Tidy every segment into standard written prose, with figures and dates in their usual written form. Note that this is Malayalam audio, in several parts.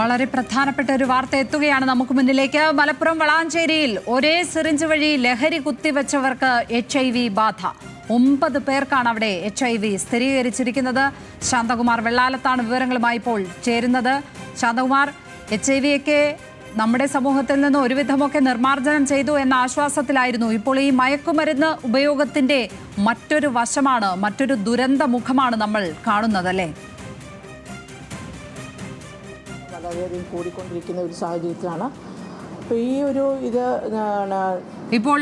വളരെ പ്രധാനപ്പെട്ട ഒരു വാർത്ത എത്തുകയാണ് നമുക്ക് മുന്നിലേക്ക്. മലപ്പുറം വളാഞ്ചേരിയിൽ ഒരേ സിറിഞ്ച് വഴി ലഹരി കുത്തിവെച്ചവർക്ക് HIV ബാധ. 9 പേർക്കാണ് അവിടെ HIV സ്ഥിരീകരിച്ചിരിക്കുന്നത്. ശാന്തകുമാർ വെള്ളാലത്താണ് വിവരങ്ങളുമായി ഇപ്പോൾ ചേരുന്നത്. ശാന്തകുമാർ, HIV ഒക്കെ നമ്മുടെ സമൂഹത്തിൽ നിന്ന് ഒരുവിധമൊക്കെ നിർമ്മാർജ്ജനം ചെയ്തു എന്ന ആശ്വാസത്തിലായിരുന്നു. ഇപ്പോൾ ഈ മയക്കുമരുന്ന് ഉപയോഗത്തിന്റെ മറ്റൊരു വശമാണ്, മറ്റൊരു ദുരന്ത മുഖമാണ് നമ്മൾ കാണുന്നതല്ലേ? വളരെയധികം കൂടിക്കൊണ്ടിരിക്കുന്ന ഒരു സാഹചര്യത്തിലാണ് അപ്പോൾ ഈ ഒരു ഇപ്പോൾ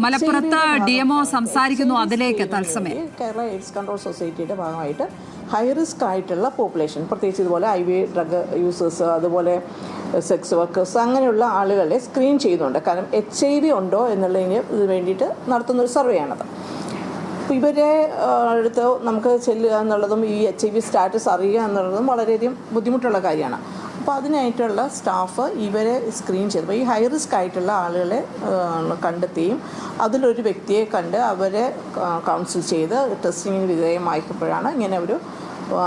മലപ്പുറത്ത് DMO സംസാരിക്കുന്നു. അതിലേക്ക് തത്സമയം കേരള എയ്ഡ്സ് കൺട്രോൾ സൊസൈറ്റിയുടെ ഭാഗമായിട്ട് ഹൈ റിസ്ക് ആയിട്ടുള്ള പോപ്പുലേഷൻ, പ്രത്യേകിച്ച് ഇതുപോലെ IV ഡ്രഗ് യൂസേഴ്സ്, അതുപോലെ സെക്സ് വർക്കേഴ്സ്, അങ്ങനെയുള്ള ആളുകളെ സ്ക്രീൻ ചെയ്യുന്നുണ്ട്. കാരണം HIV ഉണ്ടോ എന്നുള്ളതിന് വേണ്ടിയിട്ട് നടത്തുന്നൊരു സർവേയാണത്. അപ്പോൾ ഇവരെ അടുത്ത് നമുക്ക് ചെല്ലുക എന്നുള്ളതും ഈ HIV സ്റ്റാറ്റസ് അറിയുക എന്നുള്ളതും വളരെയധികം ബുദ്ധിമുട്ടുള്ള കാര്യമാണ്. അപ്പോൾ അതിനായിട്ടുള്ള സ്റ്റാഫ് ഇവരെ സ്ക്രീൻ ചെയ്തപ്പോൾ ഈ ഹൈ റിസ്ക് ആയിട്ടുള്ള ആളുകളെ കണ്ടെത്തുകയും അതിലൊരു വ്യക്തിയെ കണ്ട് അവരെ കൗൺസിൽ ചെയ്ത് ടെസ്റ്റിങ്ങിന് വിധേയമായപ്പോഴാണ് ഇങ്ങനെ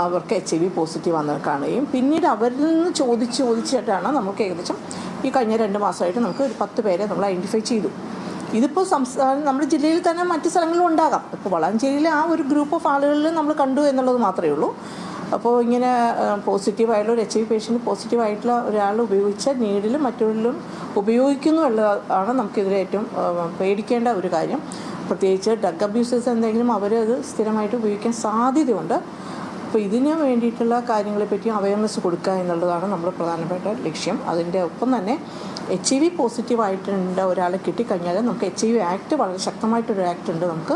അവർക്ക് HIV പോസിറ്റീവ് വന്ന് കാണുകയും പിന്നീട് അവരിൽ നിന്ന് ചോദിച്ചിട്ടാണ് നമുക്ക് ഏകദേശം ഈ കഴിഞ്ഞ 2 മാസമായിട്ട് നമുക്ക് ഒരു 10 പേരെ നമ്മൾ ഐഡൻറ്റിഫൈ ചെയ്തു. ഇതിപ്പോൾ നമ്മുടെ ജില്ലയിൽ തന്നെ മറ്റ് സ്ഥലങ്ങളിലും ഉണ്ടാകാം. ഇപ്പോൾ വളാഞ്ചേരിയിലെ ആ ഒരു ഗ്രൂപ്പ് ഓഫ് ആളുകളിൽ നമ്മൾ കണ്ടു എന്നുള്ളത് മാത്രമേ ഉള്ളൂ. അപ്പോൾ ഇങ്ങനെ പോസിറ്റീവായിട്ടുള്ള ഒരു HIV പേഷ്യൻ്റ് പോസിറ്റീവായിട്ടുള്ള ഒരാൾ ഉപയോഗിച്ച നീഡിലും മറ്റുള്ളിലും ഉപയോഗിക്കുന്നു എന്നുള്ളതാണ് നമുക്കിതിൽ ഏറ്റവും പേടിക്കേണ്ട ഒരു കാര്യം. പ്രത്യേകിച്ച് ഡ്രഗ് അബ്യൂസേഴ്സ് എന്തെങ്കിലും അവരത് സ്ഥിരമായിട്ട് ഉപയോഗിക്കാൻ സാധ്യതയുണ്ട്. അപ്പോൾ ഇതിന് വേണ്ടിയിട്ടുള്ള കാര്യങ്ങളെപ്പറ്റി അവയർനെസ് കൊടുക്കുക എന്നുള്ളതാണ് നമ്മുടെ പ്രധാനപ്പെട്ട ലക്ഷ്യം. അതിൻ്റെ ഒപ്പം തന്നെ HIV പോസിറ്റീവായിട്ടുണ്ട് ഒരാളെ കിട്ടിക്കഴിഞ്ഞാൽ നമുക്ക് HIV ആക്ട് വളരെ ശക്തമായിട്ടൊരു ആക്ട് ഉണ്ട് നമുക്ക്.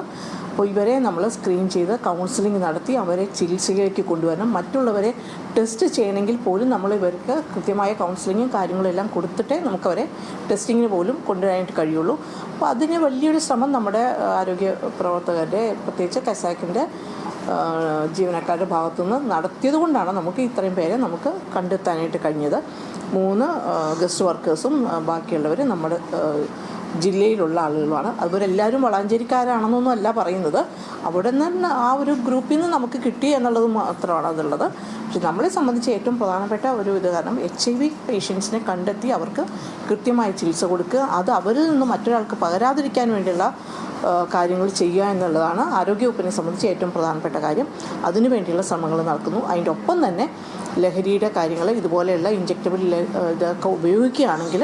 അപ്പോൾ ഇവരെ നമ്മൾ സ്ക്രീൻ ചെയ്ത് കൗൺസിലിംഗ് നടത്തി അവരെ ചികിത്സയിലേക്ക് കൊണ്ടുവരണം. മറ്റുള്ളവരെ ടെസ്റ്റ് ചെയ്യണമെങ്കിൽ പോലും നമ്മൾ ഇവർക്ക് കൃത്യമായ കൗൺസിലിങ്ങും കാര്യങ്ങളെല്ലാം കൊടുത്തിട്ടേ നമുക്കവരെ ടെസ്റ്റിങ്ങിന് പോലും കൊണ്ടുവരാനായിട്ട് കഴിയുള്ളൂ. അപ്പോൾ അതിന് വലിയൊരു ശ്രമം നമ്മുടെ ആരോഗ്യ പ്രവർത്തകരുടെ, പ്രത്യേകിച്ച് കസാക്കിൻ്റെ ജീവനക്കാരുടെ ഭാഗത്തുനിന്ന് നടത്തിയത് കൊണ്ടാണ് നമുക്ക് ഇത്രയും പേരെ നമുക്ക് കണ്ടെത്താനായിട്ട് കഴിഞ്ഞത്. 3 ഗസ്റ്റ് വർക്കേഴ്സും ബാക്കിയുള്ളവർ നമ്മുടെ ജില്ലയിലുള്ള ആളുകളുമാണ്. അവരെല്ലാവരും വളാഞ്ചേരിക്കാരാണെന്നൊന്നും അല്ല പറയുന്നത്. അവിടെ നിന്ന് ആ ഒരു ഗ്രൂപ്പിൽ നിന്ന് നമുക്ക് കിട്ടി എന്നുള്ളത് മാത്രമാണ് അതുള്ളത്. പക്ഷെ നമ്മളെ സംബന്ധിച്ച് ഏറ്റവും പ്രധാനപ്പെട്ട ഒരു ഇത് കാരണം HIV പേഷ്യൻസിനെ കണ്ടെത്തി അവർക്ക് കൃത്യമായ ചികിത്സ കൊടുക്കുക, അത് അവരിൽ നിന്ന് മറ്റൊരാൾക്ക് പകരാതിരിക്കാൻ വേണ്ടിയുള്ള കാര്യങ്ങൾ ചെയ്യുക എന്നുള്ളതാണ് ആരോഗ്യവകുപ്പിനെ സംബന്ധിച്ച് ഏറ്റവും പ്രധാനപ്പെട്ട കാര്യം. അതിനു വേണ്ടിയുള്ള ശ്രമങ്ങൾ നടക്കുന്നു. അതിൻ്റെ ഒപ്പം തന്നെ ലഹരിയുടെ കാര്യങ്ങൾ, ഇതുപോലെയുള്ള ഇഞ്ചക്റ്റബിൾ ഇതൊക്കെ ഉപയോഗിക്കുകയാണെങ്കിൽ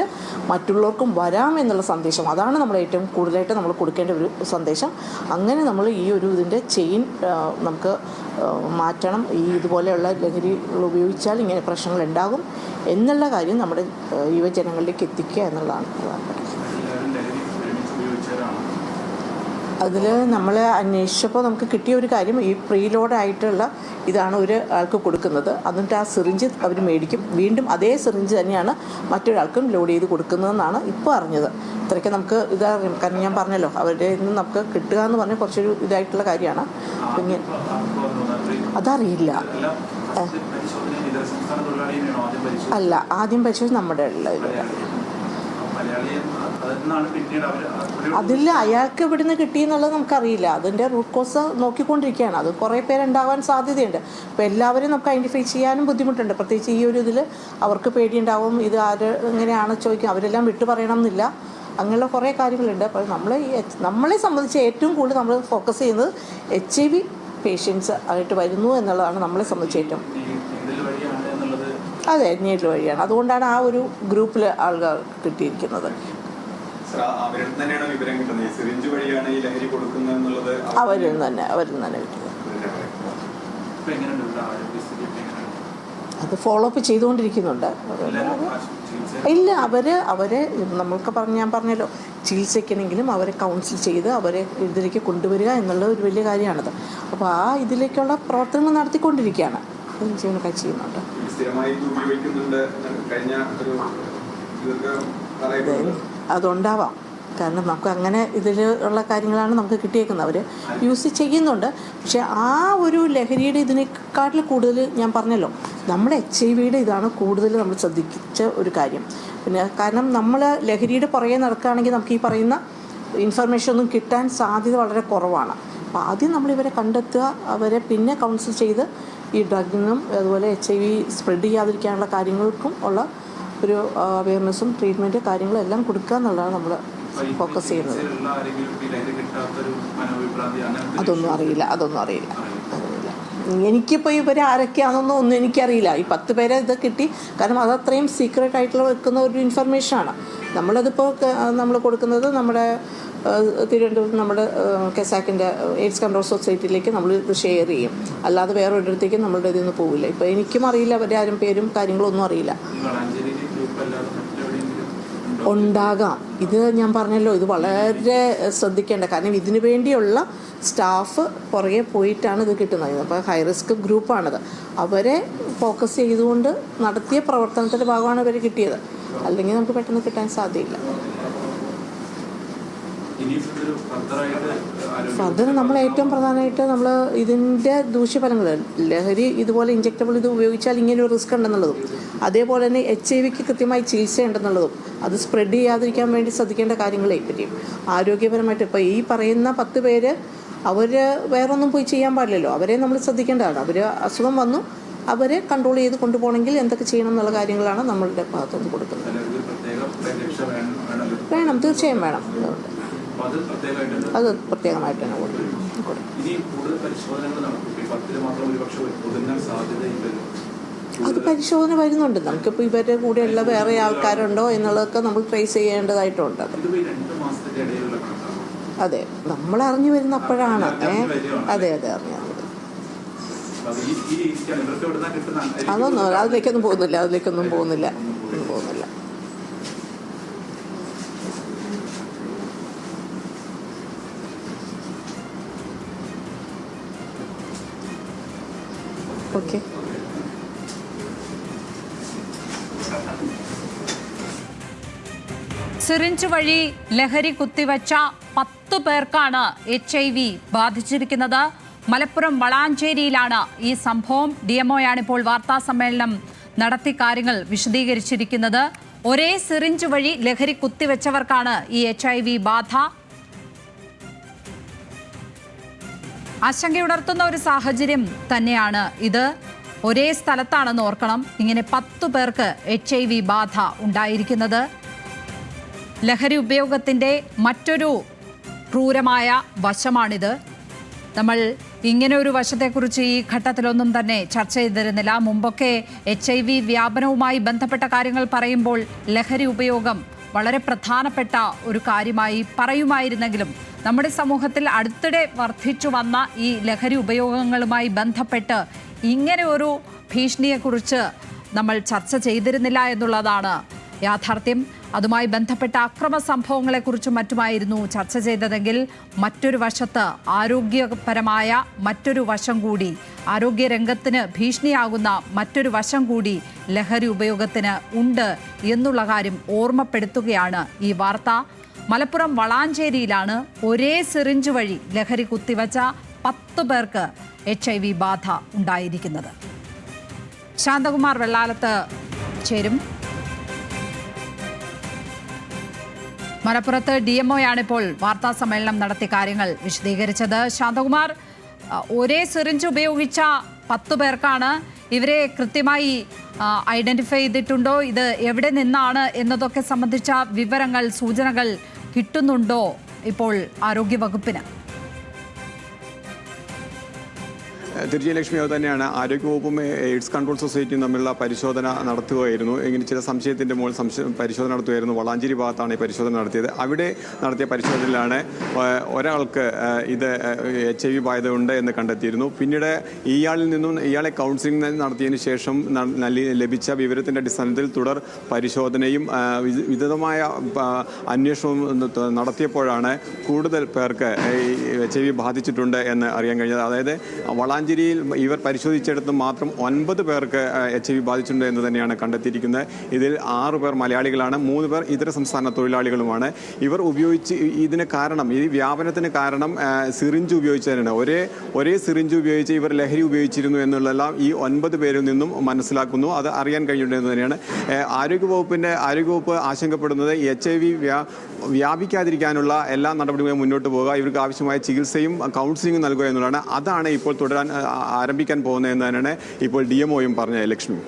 മറ്റുള്ളവർക്കും വരാമെന്നുള്ള സന്ദേശം, അതാണ് നമ്മൾ ഏറ്റവും കൂടുതലായിട്ട് നമ്മൾ കൊടുക്കേണ്ട ഒരു സന്ദേശം. അങ്ങനെ നമ്മൾ ഈ ഒരു ഇതിൻ്റെ ചെയിൻ നമുക്ക് മാറ്റണം. ഈ ഇതുപോലെയുള്ള ലഹരികൾ ഉപയോഗിച്ചാൽ ഇങ്ങനെ പ്രശ്നങ്ങൾ ഉണ്ടാകും എന്നുള്ള കാര്യം നമ്മുടെ യുവജനങ്ങളിലേക്ക് എത്തിക്കുക എന്നുള്ളതാണ് പ്രധാനപ്പെട്ടത്. അതിൽ നമ്മൾ അന്വേഷിച്ചപ്പോൾ നമുക്ക് കിട്ടിയ ഒരു കാര്യം, ഈ പ്രീലോഡായിട്ടുള്ള ഇതാണ് ഒരു ആൾക്ക് കൊടുക്കുന്നത്. എന്നിട്ട് ആ സിറിഞ്ച് അവർ മേടിക്കും, വീണ്ടും അതേ സിറിഞ്ച് തന്നെയാണ് മറ്റൊരാൾക്കും ലോഡ് ചെയ്ത് കൊടുക്കുന്നതെന്നാണ് ഇപ്പോൾ അറിഞ്ഞത്. ഇത്രയ്ക്ക് നമുക്ക് ഇതറിയാം. കാരണം ഞാൻ പറഞ്ഞല്ലോ, അവരുടെ നിന്ന് നമുക്ക് കിട്ടുക എന്ന് പറഞ്ഞാൽ കുറച്ചൊരു ഇതായിട്ടുള്ള കാര്യമാണ്. പിന്നെ അതറിയില്ല. അല്ല, ആദ്യം പരിശോധിച്ച് നമ്മുടെ അതിൽ അയാൾക്ക് ഇവിടുന്ന് കിട്ടിയെന്നുള്ളത് നമുക്കറിയില്ല. അതിൻ്റെ റൂട്ട് കോസ് നോക്കിക്കൊണ്ടിരിക്കുകയാണ്. അത് കുറേ പേരുണ്ടാവാൻ സാധ്യതയുണ്ട്. അപ്പോൾ എല്ലാവരെയും നമുക്ക് ഐഡൻറ്റിഫൈ ചെയ്യാനും ബുദ്ധിമുട്ടുണ്ട്. പ്രത്യേകിച്ച് ഈ ഒരു ഇതിൽ അവർക്ക് പേടിയുണ്ടാവും, ഇത് ആര് എങ്ങനെയാണ് ചോദിക്കുക, അവരെല്ലാം വിട്ടു പറയണം എന്നില്ല. അങ്ങനെയുള്ള കുറേ കാര്യങ്ങളുണ്ട്. അപ്പോൾ നമ്മളെ സംബന്ധിച്ച് ഏറ്റവും കൂടുതൽ നമ്മൾ ഫോക്കസ് ചെയ്യുന്നത് HIV പേഷ്യൻസ് ആയിട്ട് വരുന്നു എന്നുള്ളതാണ് നമ്മളെ സംബന്ധിച്ച് ഏറ്റവും. അതെ, നീഡിൽ വഴിയാണ്. അതുകൊണ്ടാണ് ആ ഒരു ഗ്രൂപ്പിൽ ആളുകൾ കിട്ടിയിരിക്കുന്നത്. അവരിൽ തന്നെ കിട്ടുന്നത്. അത് ഫോളോ അപ്പ് ചെയ്തുകൊണ്ടിരിക്കുന്നുണ്ട്. ഇല്ല, അവരെ ഞാൻ പറഞ്ഞല്ലോ, ചികിത്സിക്കണമെങ്കിലും അവരെ കൗൺസിൽ ചെയ്ത് അവരെ ഇതിലേക്ക് കൊണ്ടുവരിക എന്നുള്ള ഒരു വലിയ കാര്യമാണത്. അപ്പോൾ ആ ഇതിലേക്കുള്ള പ്രവർത്തനങ്ങൾ നടത്തിക്കൊണ്ടിരിക്കുകയാണ്, ജീവനക്കാർ ചെയ്യുന്നുണ്ട്. അതുണ്ടാവാം. കാരണം നമുക്ക് അങ്ങനെ ഇതിലുള്ള കാര്യങ്ങളാണ് നമുക്ക് കിട്ടിയേക്കുന്നത്. അവർ യൂസ് ചെയ്യുന്നുണ്ട്. പക്ഷേ ആ ഒരു ലഹരിയുടെ ഇതിനെക്കാട്ടിൽ കൂടുതൽ ഞാൻ പറഞ്ഞല്ലോ, നമ്മുടെ HIV ഇതാണ് കൂടുതൽ നമ്മൾ ശ്രദ്ധിച്ച ഒരു കാര്യം. പിന്നെ കാരണം നമ്മൾ ലഹരിയുടെ പുറകെ നടക്കുകയാണെങ്കിൽ നമുക്ക് ഈ പറയുന്ന ഇൻഫർമേഷൻ ഒന്നും കിട്ടാൻ സാധ്യത വളരെ കുറവാണ്. അപ്പോൾ ആദ്യം നമ്മളിവരെ കണ്ടെത്തുക, അവരെ പിന്നെ കൗൺസിൽ ചെയ്ത് ഈ ഡ്രഗിനും അതുപോലെ HIV സ്പ്രെഡ് ചെയ്യാതിരിക്കാനുള്ള കാര്യങ്ങൾക്കും ഉള്ള ഒരു അവയർനെസ്സും ട്രീറ്റ്മെൻറ്റ് കാര്യങ്ങളെല്ലാം കൊടുക്കുക എന്നുള്ളതാണ് നമ്മൾ ഫോക്കസ് ചെയ്യുന്നത്. അതൊന്നും അറിയില്ല. എനിക്കിപ്പോൾ ഇവർ ആരൊക്കെയാണെന്നൊന്നും ഒന്നും എനിക്കറിയില്ല. ഈ 10 പേരെ ഇത് കിട്ടി, കാരണം അതത്രയും സീക്രട്ട് ആയിട്ടുള്ള വെക്കുന്ന ഒരു ഇൻഫർമേഷനാണ്. നമ്മളിതിപ്പോൾ നമ്മൾ കൊടുക്കുന്നത് നമ്മുടെ തിരുവനന്തപുരത്ത് നമ്മുടെ കെസാക്കിൻ്റെ എയ്ഡ്സ് കൺട്രോൾ സൊസൈറ്റിയിലേക്ക് നമ്മൾ ഇത് ഷെയർ ചെയ്യും. അല്ലാതെ വേറെ ഒരിടത്തേക്കും നമ്മളുടെ ഇതിൽ നിന്ന് പോവില്ല. ഇപ്പോൾ എനിക്കും അറിയില്ല, അവരുടെ ആരും പേരും കാര്യങ്ങളൊന്നും അറിയില്ല. ഉണ്ടാകാം. ഇത് ഞാൻ പറഞ്ഞല്ലോ, ഇത് വളരെ ശ്രദ്ധിക്കേണ്ട, കാരണം ഇതിനു വേണ്ടിയുള്ള സ്റ്റാഫ് പുറകെ പോയിട്ടാണ് ഇത് കിട്ടുന്നത്. അപ്പോൾ ഹൈ റിസ്ക് ഗ്രൂപ്പാണിത്. അവരെ ഫോക്കസ് ചെയ്തുകൊണ്ട് നടത്തിയ പ്രവർത്തനത്തിൻ്റെ ഭാഗമാണ് ഇവർ കിട്ടിയത്. അല്ലെങ്കിൽ നമുക്ക് പെട്ടെന്ന് കിട്ടാൻ സാധ്യതയില്ല. ഫർദർ നമ്മൾ ഏറ്റവും പ്രധാനമായിട്ട് നമ്മൾ ഇതിൻ്റെ ദൂഷ്യഫലങ്ങൾ, ലഹരി ഇതുപോലെ ഇഞ്ചക്റ്റബിൾ ഇത് ഉപയോഗിച്ചാൽ ഇങ്ങനെ ഒരു റിസ്ക് ഉണ്ടെന്നുള്ളതും, അതേപോലെ തന്നെ HIV കൃത്യമായി ചികിത്സ ഉണ്ടെന്നുള്ളതും, അത് സ്പ്രെഡ് ചെയ്യാതിരിക്കാൻ വേണ്ടി ശ്രദ്ധിക്കേണ്ട കാര്യങ്ങളെ പറ്റിയും ആരോഗ്യപരമായിട്ട് ഇപ്പോൾ ഈ പറയുന്ന 10 പേര് അവർ വേറൊന്നും പോയി ചെയ്യാൻ പാടില്ലല്ലോ. അവരെ നമ്മൾ ശ്രദ്ധിക്കേണ്ടതാണ്. അവർ അസുഖം വന്നു, അവരെ കൺട്രോൾ ചെയ്ത് കൊണ്ടുപോകണമെങ്കിൽ എന്തൊക്കെ ചെയ്യണം എന്നുള്ള കാര്യങ്ങളാണ് നമ്മളുടെ ഭാഗത്തുനിന്ന് കൊടുക്കുന്നത്. വേണം, തീർച്ചയായും വേണം. അത് പ്രത്യേകമായിട്ട് തന്നെ കൊടുക്കും. അത് പരിശോധന വരുന്നുണ്ട്. നമുക്കിപ്പോൾ ഇവരുടെ കൂടെയുള്ള വേറെ ആൾക്കാരുണ്ടോ എന്നുള്ളതൊക്കെ നമ്മൾ ട്രേസ് ചെയ്യേണ്ടതായിട്ടുണ്ട്. അതെ, നമ്മൾ അറിഞ്ഞു വരുന്ന അപ്പോഴാണ്. അതെ അറിഞ്ഞത്. അതിലേക്കൊന്നും പോകുന്നില്ല. ഓക്കെ. സിറിഞ്ച് വഴി ലഹരി കുത്തിവെച്ച 10 പേർക്കാണ് HIV ബാധിച്ചിരിക്കുന്നത്. മലപ്പുറം വളാഞ്ചേരിയിലാണ് ഈ സംഭവം. DMOയാണിപ്പോൾ വാർത്താ സമ്മേളനം നടത്തി കാര്യങ്ങൾ വിശദീകരിച്ചിരിക്കുന്നത്. ഒരേ സിറിഞ്ച് വഴി ലഹരി കുത്തിവെച്ചവർക്കാണ് ഈ HIV ബാധ. ആശങ്കയുണർത്തുന്ന ഒരു സാഹചര്യം തന്നെയാണ് ഇത്. ഒരേ സ്ഥലത്താണെന്ന് ഓർക്കണം ഇങ്ങനെ 10 പേർക്ക് HIV ബാധ ഉണ്ടായിരിക്കുന്നത്. ലഹരി ഉപയോഗത്തിൻ്റെ മറ്റൊരു ക്രൂരമായ വശമാണിത്. നമ്മൾ ഇങ്ങനെ ഒരു വശത്തെക്കുറിച്ച് ഈ ഘട്ടത്തിലൊന്നും തന്നെ ചർച്ച ചെയ്തിരുന്നില്ല. മുമ്പൊക്കെ HIV വ്യാപനവുമായി ബന്ധപ്പെട്ട കാര്യങ്ങൾ പറയുമ്പോൾ ലഹരി ഉപയോഗം വളരെ പ്രധാനപ്പെട്ട ഒരു കാര്യമായി പറയുമായിരുന്നെങ്കിലും നമ്മുടെ സമൂഹത്തിൽ അടുത്തിടെ വർദ്ധിച്ചു വന്ന ഈ ലഹരി ഉപയോഗങ്ങളുമായി ബന്ധപ്പെട്ട് ഇങ്ങനെ ഒരു ഭീഷണിയെക്കുറിച്ച് നമ്മൾ ചർച്ച ചെയ്തിരുന്നില്ല എന്നുള്ളതാണ് യാഥാർത്ഥ്യം. അതുമായി ബന്ധപ്പെട്ട അക്രമ സംഭവങ്ങളെക്കുറിച്ചും മറ്റുമായിരുന്നു ചർച്ച ചെയ്തതെങ്കിൽ മറ്റൊരു വശത്ത് ആരോഗ്യപരമായ മറ്റൊരു വശം കൂടി, ആരോഗ്യരംഗത്തിന് ഭീഷണിയാകുന്ന മറ്റൊരു വശം കൂടി ലഹരി ഉപയോഗത്തിന് ഉണ്ട് എന്നുള്ള കാര്യം ഓർമ്മപ്പെടുത്തുകയാണ് ഈ വാർത്ത. മലപ്പുറം വളാഞ്ചേരിയിലാണ് ഒരേ സിറിഞ്ച് വഴി ലഹരി കുത്തിവച്ച 10 പേർക്ക് HIV ബാധ ഉണ്ടായിരിക്കുന്നത്. ശാന്തകുമാർ വെള്ളാലത്ത് ചേരും. മലപ്പുറത്ത് DMOയാണിപ്പോൾ വാർത്താ സമ്മേളനം നടത്തി കാര്യങ്ങൾ വിശദീകരിച്ചത്. ശാന്തകുമാർ, ഒരേ സിറിഞ്ച് ഉപയോഗിച്ച 10 പേർക്കാണ്. ഇവരെ കൃത്യമായി ഐഡന്റിഫൈ ചെയ്തിട്ടുണ്ടോ? ഇത് എവിടെ നിന്നാണ് എന്നതൊക്കെ സംബന്ധിച്ച വിവരങ്ങൾ, സൂചനകൾ കിട്ടുന്നുണ്ടോ ഇപ്പോൾ ആരോഗ്യവകുപ്പിന്? തീർച്ചയായും ലക്ഷ്മി, അത് തന്നെയാണ്. ആരോഗ്യവകുപ്പും എയ്ഡ്സ് കൺട്രോൾ സൊസൈറ്റിയും തമ്മിലുള്ള പരിശോധന നടത്തുകയായിരുന്നു. ഇങ്ങനെ ചില സംശയത്തിൻ്റെ മുകളിൽ പരിശോധന നടത്തുകയായിരുന്നു. വളാഞ്ചേരി ഭാഗത്താണ് ഈ പരിശോധന നടത്തിയത്. അവിടെ നടത്തിയ പരിശോധനയിലാണ് ഒരാൾക്ക് ഇത് HIV ബാധ ഉണ്ട് എന്ന് കണ്ടെത്തിയിരുന്നു. പിന്നീട് ഇയാളെ കൗൺസിലിംഗ് നടത്തിയതിന് ശേഷം ലഭിച്ച വിവരത്തിൻ്റെ അടിസ്ഥാനത്തിൽ തുടർ പരിശോധനയും വിദഗ്ധമായ അന്വേഷണവും നടത്തിയപ്പോഴാണ് കൂടുതൽ പേർക്ക് HIV ബാധിച്ചിട്ടുണ്ട് എന്ന് അറിയാൻ കഴിഞ്ഞത്. അതായത് വളാഞ്ചേരിയിൽ ഇവർ പരിശോധിച്ചെടുത്ത് മാത്രം 9 പേർക്ക് HIV ബാധിച്ചിട്ടുണ്ട് എന്ന് തന്നെയാണ് കണ്ടെത്തിയിരിക്കുന്നത്. ഇതിൽ 6 പേർ മലയാളികളാണ്, 3 പേർ ഇതര സംസ്ഥാന തൊഴിലാളികളുമാണ്. ഇവർ ഇതിന് കാരണം, ഈ വ്യാപനത്തിന് കാരണം സിറിഞ്ച് ഉപയോഗിച്ചതിനാണ്. ഒരേ സിറിഞ്ച് ഉപയോഗിച്ച് ഇവർ ലഹരി ഉപയോഗിച്ചിരുന്നു എന്നുള്ളതെല്ലാം ഈ 9 പേരിൽ നിന്നും മനസ്സിലാക്കുന്നു. അത് അറിയാൻ കഴിഞ്ഞിട്ടുണ്ടെന്ന് തന്നെയാണ് ആരോഗ്യവകുപ്പ് ആശങ്കപ്പെടുന്നത്. HIV വ്യാപിക്കാതിരിക്കാനുള്ള എല്ലാ നടപടികളും മുന്നോട്ട് പോകുക, ഇവർക്ക് ആവശ്യമായ ചികിത്സയും കൗൺസിലിംഗും നൽകുക എന്നുള്ളതാണ്. അതാണ് ഇപ്പോൾ തുടരാൻ ആരംഭിക്കാൻ പോകുന്നതെന്ന് തന്നെയാണ് ഇപ്പോൾ DMOയും പറഞ്ഞത്. ലക്ഷ്മി.